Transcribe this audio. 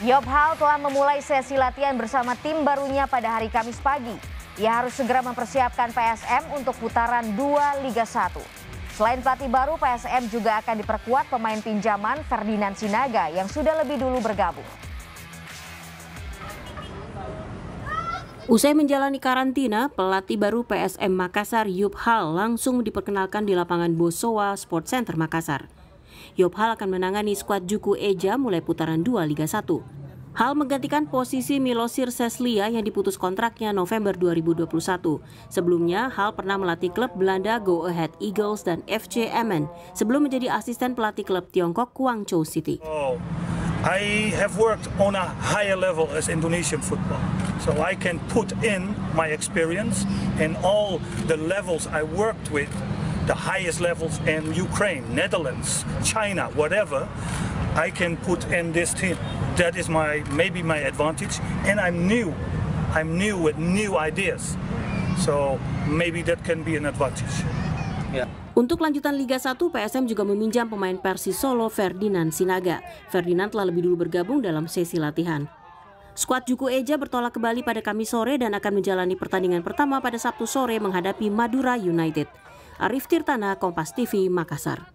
Job Hall telah memulai sesi latihan bersama tim barunya pada hari Kamis pagi. Ia harus segera mempersiapkan PSM untuk putaran 2 Liga 1. Selain pelatih baru, PSM juga akan diperkuat pemain pinjaman Ferdinand Sinaga yang sudah lebih dulu bergabung. Usai menjalani karantina, pelatih baru PSM Makassar Job Hall langsung diperkenalkan di lapangan Bosowa Sport Center Makassar. Job Hall akan menangani skuad Juku Eja mulai putaran 2 Liga 1. Hall menggantikan posisi Milosir Seslia yang diputus kontraknya November 2021. Sebelumnya, Hall pernah melatih klub Belanda Go Ahead Eagles dan FC Emmen sebelum menjadi asisten pelatih klub Tiongkok Guangzhou City. I have worked on a higher level as Indonesian football, so I can put in my experience in all the levels I worked with, the highest levels in Ukraine, Netherlands, China, whatever. I can put in this team. That is maybe my advantage, and I'm new with new ideas, so maybe that can be an advantage. Yeah. Untuk lanjutan Liga 1, PSM juga meminjam pemain Persis Solo Ferdinand Sinaga. Ferdinand telah lebih dulu bergabung dalam sesi latihan. Skuad Juku Eja bertolak ke Bali pada Kamis sore dan akan menjalani pertandingan pertama pada Sabtu sore menghadapi Madura United. Arif Tirtana, Kompas TV, Makassar.